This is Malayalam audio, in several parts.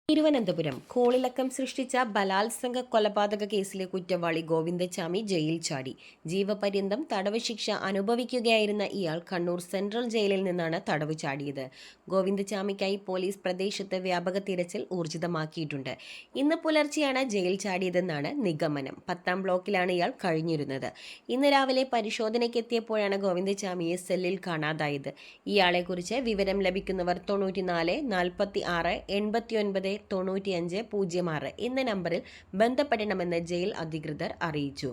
തിരുവനന്തപുരം കോളിളക്കം സൃഷ്ടിച്ച ബലാത്സംഗ കൊലപാതക കേസിലെ കുറ്റവാളി ഗോവിന്ദച്ചാമി ജയിൽ ചാടി. ജീവപര്യന്തം തടവ് ശിക്ഷ അനുഭവിക്കുകയായിരുന്ന ഇയാൾ കണ്ണൂർ സെൻട്രൽ ജയിലിൽ നിന്നാണ് തടവ് ചാടിയത്. ഗോവിന്ദച്ചാമിക്കായി പോലീസ് പ്രദേശത്ത് വ്യാപക തിരച്ചിൽ ഊർജിതമാക്കിയിട്ടുണ്ട്. ഇന്ന് പുലർച്ചെയാണ് ജയിൽ ചാടിയതെന്നാണ് നിഗമനം. 10ാം ബ്ലോക്കിലാണ് ഇയാൾ കഴിഞ്ഞിരുന്നത്. ഇന്ന് രാവിലെ പരിശോധനയ്ക്കെത്തിയപ്പോഴാണ് ഗോവിന്ദച്ചാമിയെ സെല്ലിൽ കാണാതായത്. ഇയാളെക്കുറിച്ച് വിവരം ലഭിക്കുന്നവർ 94 46 89 9506 എന്ന നമ്പറിൽ ബന്ധപ്പെടണമെന്ന് ജയിൽ അധികൃതർ അറിയിച്ചു.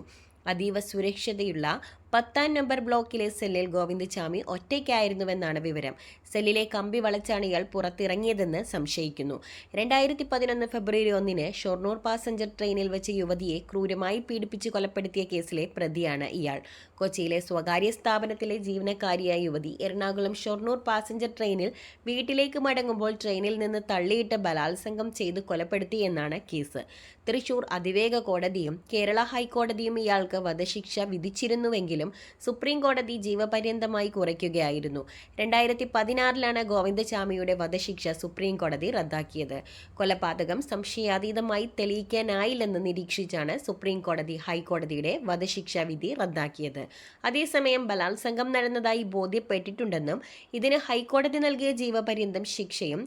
അതീവ സുരക്ഷതയുള്ള 10ാം നമ്പർ ബ്ലോക്കിലെ സെല്ലിൽ ഗോവിന്ദച്ചാമി ഒറ്റയ്ക്കായിരുന്നുവെന്നാണ് വിവരം. സെല്ലിലെ കമ്പി വളച്ചാണ് ഇയാൾ പുറത്തിറങ്ങിയതെന്ന് സംശയിക്കുന്നു. 2011 ഫെബ്രുവരി 1 ഷൊർണൂർ പാസഞ്ചർ ട്രെയിനിൽ വെച്ച് യുവതിയെ ക്രൂരമായി പീഡിപ്പിച്ച് കൊലപ്പെടുത്തിയ കേസിലെ പ്രതിയാണ് ഇയാൾ. കൊച്ചിയിലെ സ്വകാര്യ സ്ഥാപനത്തിലെ ജീവനക്കാരിയായ യുവതി എറണാകുളം ഷൊർണൂർ പാസഞ്ചർ ട്രെയിനിൽ വീട്ടിലേക്ക് മടങ്ങുമ്പോൾ ട്രെയിനിൽ നിന്ന് തള്ളിയിട്ട് ബലാത്സംഗം ചെയ്ത് കൊലപ്പെടുത്തി എന്നാണ് കേസ്. തൃശൂർ അതിവേഗ കോടതിയും കേരള ഹൈക്കോടതിയും ഇയാൾക്ക് വധശിക്ഷ വിധിച്ചിരുന്നുവെങ്കിലും സുപ്രീം കോടതി ജീവപര്യന്തമായി കുറയ്ക്കുകയായിരുന്നു. 2016 ഗോവിന്ദച്ചാമിയുടെ വധശിക്ഷ സുപ്രീം കോടതി റദ്ദാക്കിയത്. കൊലപാതകം സംശയാതീതമായി തെളിയിക്കാനായില്ലെന്ന് നിരീക്ഷിച്ചാണ് സുപ്രീം കോടതി ഹൈക്കോടതിയുടെ വധശിക്ഷാ വിധി റദ്ദാക്കിയത്. അതേസമയം ബലാത്സംഗം നടന്നതായി ബോധ്യപ്പെട്ടിട്ടുണ്ടെന്നും ഇതിന് ഹൈക്കോടതി നൽകിയ ജീവപര്യന്തം ശിക്ഷയും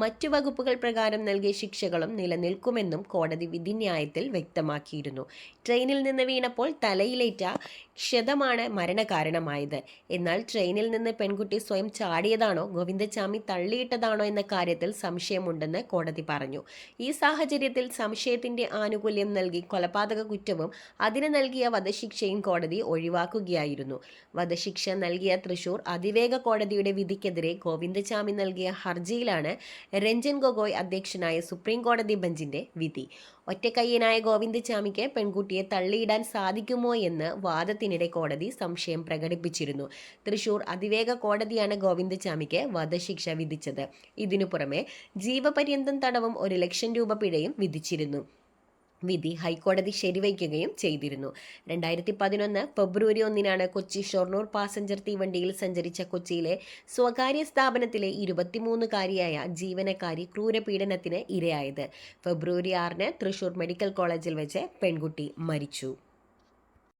മറ്റു വകുപ്പുകൾ പ്രകാരം നൽകിയ ശിക്ഷകളും നിലനിൽക്കുമെന്നും കോടതി വിധിന്യായത്തിൽ വ്യക്തമാക്കിയിരുന്നു. ട്രെയിനിൽ നിന്ന് വീണപ്പോൾ തലയിലേറ്റ ക്ഷതമാണ് മരണകാരണമായത്. എന്നാൽ ട്രെയിനിൽ നിന്ന് പെൺകുട്ടി സ്വയം ചാടിയതാണോ ഗോവിന്ദച്ചാമി തള്ളിയിട്ടതാണോ എന്ന കാര്യത്തിൽ സംശയമുണ്ടെന്ന് കോടതി പറഞ്ഞു. ഈ സാഹചര്യത്തിൽ സംശയത്തിന്റെ ആനുകൂല്യം നൽകി കൊലപാതക കുറ്റവും അതിന് നൽകിയ വധശിക്ഷയും കോടതി ഒഴിവാക്കുകയായിരുന്നു. വധശിക്ഷ നൽകിയ തൃശൂർ അതിവേഗ കോടതിയുടെ വിധിക്കെതിരെ ഗോവിന്ദച്ചാമി നൽകിയ ഹർജിയിലാണ് രഞ്ജൻ ഗൊഗോയ് അധ്യക്ഷനായ സുപ്രീം കോടതി ബെഞ്ചിന്റെ വിധി. ഒറ്റക്കയ്യനായ ഗോവിന്ദച്ചാമിക്ക് പെൺകുട്ടിയെ തള്ളിയിടാൻ സാധിക്കുമോ എന്ന് വാദത്തിനിടെ കോടതി സംശയം പ്രകടിപ്പിച്ചിരുന്നു. തൃശൂർ അതിവേഗ കോടതിയാണ് ഗോവിന്ദച്ചാമിക്ക് വധശിക്ഷ വിധിച്ചത്. ഇതിനു പുറമെ ജീവപര്യന്തം തടവും 1 ലക്ഷം രൂപ പിഴയും വിധിച്ചിരുന്നു. വിധി ഹൈക്കോടതി ശരിവയ്ക്കുകയും ചെയ്തിരുന്നു. 2011 ഫെബ്രുവരി 1 കൊച്ചി ഷൊർണൂർ പാസഞ്ചർ തീവണ്ടിയിൽ സഞ്ചരിച്ച കൊച്ചിയിലെ സ്വകാര്യ സ്ഥാപനത്തിലെ 23-കാരിയായ ജീവനക്കാരി ക്രൂരപീഡനത്തിന് ഇരയായത്. ഫെബ്രുവരി 6 തൃശൂർ മെഡിക്കൽ കോളേജിൽ വെച്ച് പെൺകുട്ടി മരിച്ചു.